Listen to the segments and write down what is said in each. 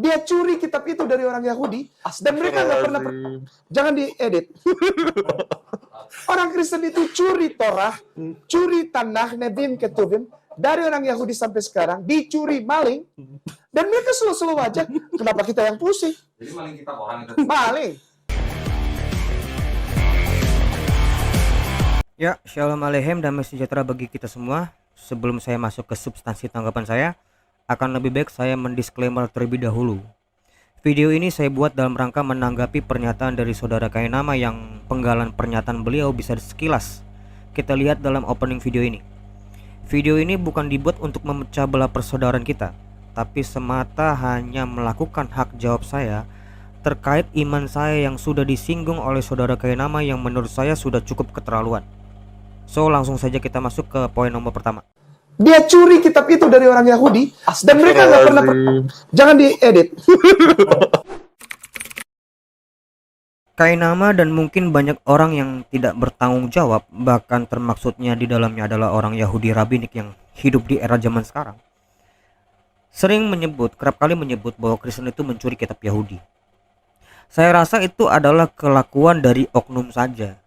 Dia curi kitab itu dari orang Yahudi dan mereka nggak pernah jangan diedit. Orang Kristen itu curi Torah, curi Tanakh, Nevim, Ketuvim dari orang Yahudi sampai sekarang, dicuri maling dan mereka selalu aja. Kenapa kita yang pusing? Jadi maling kitab orang itu. Maling. Ya, Shalom Aleichem, damai sejahtera bagi kita semua. Sebelum saya masuk ke substansi tanggapan saya, akan lebih baik saya mendisklaimer terlebih dahulu. Video ini saya buat dalam rangka menanggapi pernyataan dari saudara Kainama yang penggalan pernyataan beliau bisa sekilas kita lihat dalam opening video ini. Video ini bukan dibuat untuk memecah belah persaudaraan kita, tapi semata hanya melakukan hak jawab saya terkait iman saya yang sudah disinggung oleh saudara Kainama yang menurut saya sudah cukup keterlaluan. So, langsung saja kita masuk ke poin nomor pertama. Dia curi kitab itu dari orang Yahudi dan mereka nggak pernah. Jangan diedit. Kainama dan mungkin banyak orang yang tidak bertanggung jawab, bahkan termaksudnya di dalamnya adalah orang Yahudi rabbinik yang hidup di era zaman sekarang, kerap kali menyebut bahwa Kristen itu mencuri kitab Yahudi. Saya rasa itu adalah kelakuan dari oknum saja.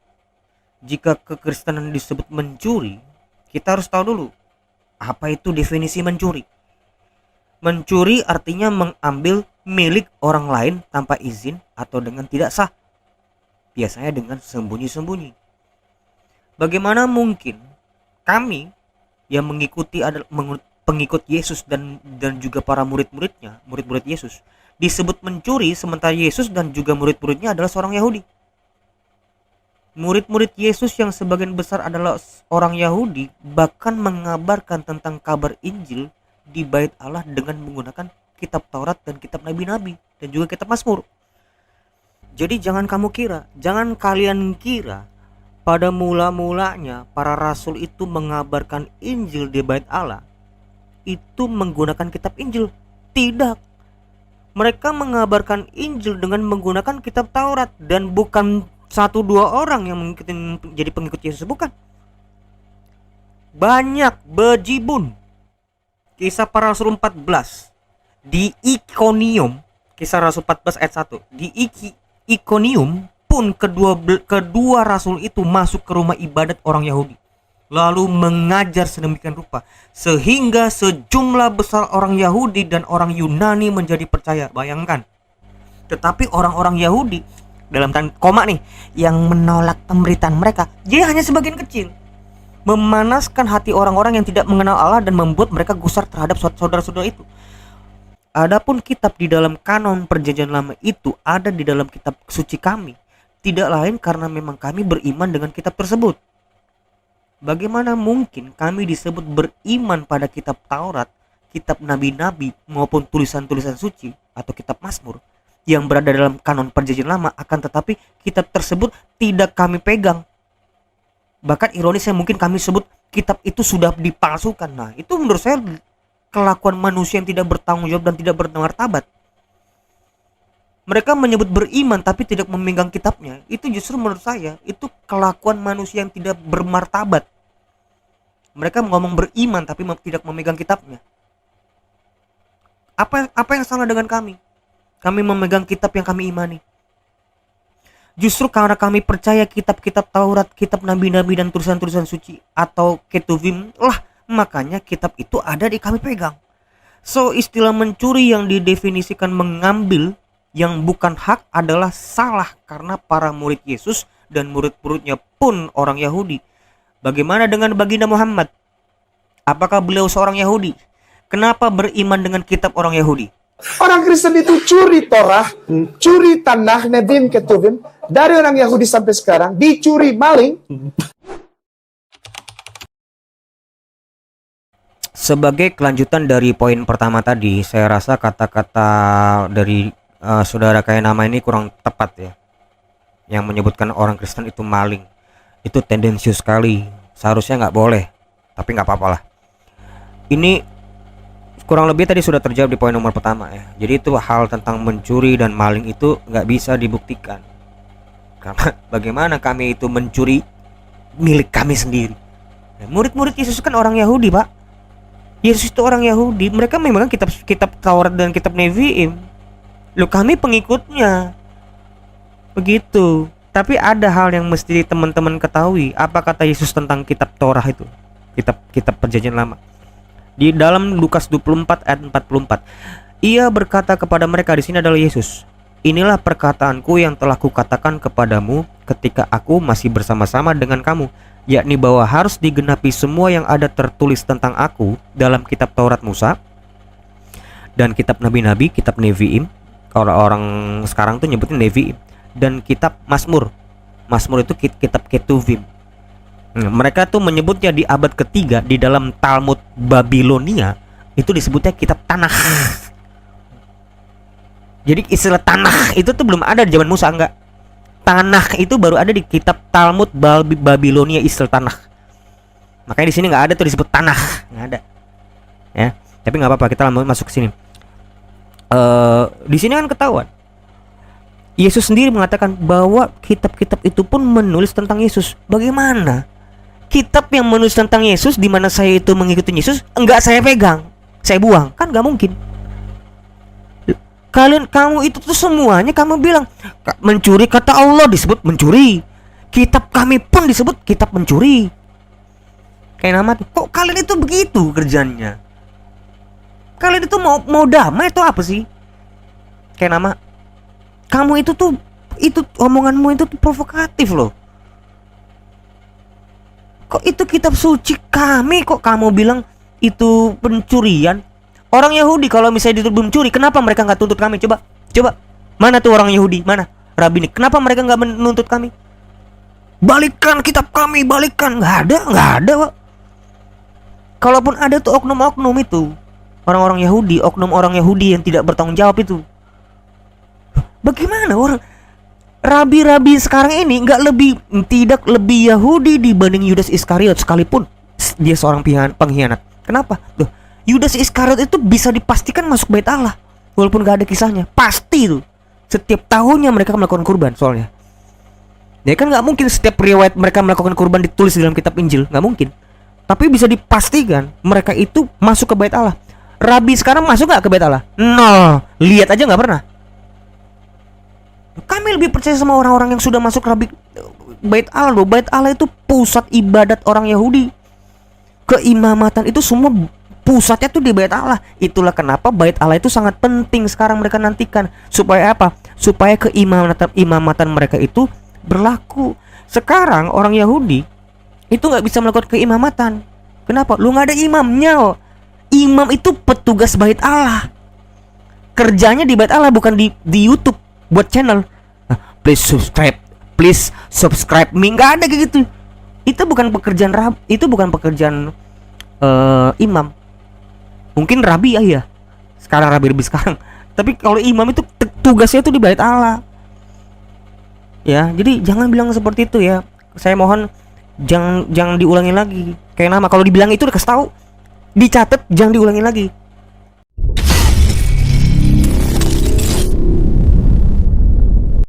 Jika kekristenan disebut mencuri, kita harus tahu dulu apa itu definisi mencuri. Mencuri artinya mengambil milik orang lain tanpa izin atau dengan tidak sah, biasanya dengan sembunyi-sembunyi. Bagaimana mungkin kami yang mengikuti pengikut Yesus dan juga para murid-murid Yesus disebut mencuri, sementara Yesus dan juga murid-muridnya adalah seorang Yahudi. Murid-murid Yesus yang sebagian besar adalah orang Yahudi bahkan mengabarkan tentang kabar Injil di Bait Allah dengan menggunakan kitab Taurat dan kitab Nabi-Nabi dan juga kitab Mazmur. Jadi jangan kalian kira pada mula-mulanya para rasul itu mengabarkan Injil di Bait Allah itu menggunakan kitab Injil. Tidak. Mereka mengabarkan Injil dengan menggunakan kitab Taurat dan bukan 1-2 orang yang jadi pengikut Yesus, bukan. Banyak bejibun. Kisah para Rasul 14 di Ikonium, Kisah Rasul 14 ayat 1. Di Ikonium pun kedua rasul itu masuk ke rumah ibadat orang Yahudi, lalu mengajar sedemikian rupa sehingga sejumlah besar orang Yahudi dan orang Yunani menjadi percaya. Bayangkan. Tetapi orang-orang Yahudi dalam koma nih yang menolak pemberitaan mereka, jadi hanya sebagian kecil, memanaskan hati orang-orang yang tidak mengenal Allah dan membuat mereka gusar terhadap saudara-saudara itu. Adapun kitab di dalam kanon perjanjian lama itu ada di dalam kitab suci kami, tidak lain karena memang kami beriman dengan kitab tersebut. Bagaimana mungkin kami disebut beriman pada kitab Taurat, kitab nabi-nabi maupun tulisan-tulisan suci atau kitab Mazmur yang berada dalam kanon perjanjian lama, akan tetapi kitab tersebut tidak kami pegang. Bahkan ironisnya mungkin kami sebut kitab itu sudah dipalsukan. Nah, itu menurut saya kelakuan manusia yang tidak bertanggung jawab dan tidak bermartabat. Mereka menyebut beriman tapi tidak memegang kitabnya. Itu justru menurut saya itu kelakuan manusia yang tidak bermartabat. Mereka ngomong beriman tapi tidak memegang kitabnya. Apa yang salah dengan kami? Kami memegang kitab yang kami imani. Justru karena kami percaya kitab-kitab Taurat, kitab nabi-nabi dan tulisan-tulisan suci atau ketuvim lah, makanya kitab itu ada di kami pegang. So, istilah mencuri yang didefinisikan mengambil yang bukan hak adalah salah karena para murid Yesus dan murid-muridnya pun orang Yahudi. Bagaimana dengan baginda Muhammad? Apakah beliau seorang Yahudi? Kenapa beriman dengan kitab orang Yahudi? Orang Kristen itu curi Torah, curi Tanakh, Nevim, Ketuvim dari orang Yahudi sampai sekarang, dicuri maling. Sebagai kelanjutan dari poin pertama tadi, saya rasa kata-kata dari saudara Kainama ini kurang tepat ya. Yang menyebutkan orang Kristen itu maling, itu tendensius sekali. Seharusnya nggak boleh, tapi nggak apa-apa lah. Ini kurang lebih tadi sudah terjawab di poin nomor pertama ya. Jadi itu hal tentang mencuri dan maling itu nggak bisa dibuktikan. Karena bagaimana kami itu mencuri milik kami sendiri? Murid-murid Yesus kan orang Yahudi, Pak. Yesus itu orang Yahudi. Mereka memegang kitab Taurat dan kitab Nevi'im. Loh, kami pengikutnya. Begitu. Tapi ada hal yang mesti teman-teman ketahui. Apa kata Yesus tentang kitab Torah itu? Kitab Perjanjian Lama. Di dalam Lukas 24 ayat 44. Ia berkata kepada mereka, di sini adalah Yesus. Inilah perkataanku yang telah kukatakan kepadamu ketika aku masih bersama-sama dengan kamu, yakni bahwa harus digenapi semua yang ada tertulis tentang aku dalam kitab Taurat Musa dan kitab nabi-nabi, kitab Neviim. Orang-orang sekarang tuh nyebutin Neviim, dan kitab Mazmur. Mazmur itu kitab Ketuvim. Mereka tuh menyebutnya di abad ketiga di dalam Talmud Babilonia itu disebutnya kitab Tanakh. Jadi istilah Tanakh itu tuh belum ada di zaman Musa, enggak. Tanakh itu baru ada di kitab Talmud Babilonia, istilah Tanakh. Makanya di sini nggak ada tuh disebut Tanakh, nggak ada. Ya, tapi nggak apa-apa, kita masuk ke sini. Di sini kan ketahuan. Yesus sendiri mengatakan bahwa kitab-kitab itu pun menulis tentang Yesus. Bagaimana? Kitab yang menulis tentang Yesus di mana saya itu mengikuti Yesus enggak saya pegang, saya buang, kan nggak mungkin. Kamu itu tuh semuanya kamu bilang mencuri, kata Allah disebut mencuri. Kitab kami pun disebut kitab mencuri. Kayak nama tuh. Kok kalian itu begitu kerjanya? Kalian itu mau damai atau apa sih? Kayak nama kamu itu tuh, itu omonganmu itu tuh provokatif loh. Kok itu kitab suci kami, kok kamu bilang itu pencurian? Orang Yahudi kalau misalnya dituduh mencuri, kenapa mereka nggak tuntut kami? Coba, mana tuh orang Yahudi? Mana Rabi ini? Kenapa mereka nggak menuntut kami? Balikan kitab kami, balikan. Nggak ada, Pak. Kalaupun ada tuh oknum-oknum itu, orang-orang Yahudi, oknum orang Yahudi yang tidak bertanggung jawab itu. Bagaimana orang rabi-rabi sekarang ini tidak lebih Yahudi dibanding Yudas Iskariot sekalipun dia seorang pengkhianat. Kenapa? Tuh, Yudas Iskariot itu bisa dipastikan masuk bait Allah walaupun gak ada kisahnya. Pasti tuh. Setiap tahunnya mereka melakukan kurban soalnya. Ya kan nggak mungkin setiap riwayat mereka melakukan kurban ditulis di dalam kitab Injil, nggak mungkin. Tapi bisa dipastikan mereka itu masuk ke bait Allah. Rabi sekarang masuk nggak ke bait Allah? No, lihat aja nggak pernah. Kami lebih percaya sama orang-orang yang sudah masuk bait Allah loh. Bait Allah itu pusat ibadat orang Yahudi. Keimamatan itu semua pusatnya tuh di bait Allah. Itulah kenapa bait Allah itu sangat penting sekarang mereka nantikan. Supaya apa? Supaya keimamatan mereka itu berlaku. Sekarang orang Yahudi itu nggak bisa melakukan keimamatan. Kenapa? Lu nggak ada imamnya loh. Imam itu petugas bait Allah. Kerjanya di bait Allah, bukan di YouTube buat channel. Please subscribe me, nggak ada kayak gitu. Itu bukan pekerjaan imam. Mungkin rabi ya, sekarang rabi sekarang. Tapi kalau imam itu tugasnya itu di bait Allah. Ya, jadi jangan bilang seperti itu ya. Saya mohon jangan diulangi lagi. Kayak nama kalau dibilang itu udah kasih tahu, dicatat, jangan diulangi lagi.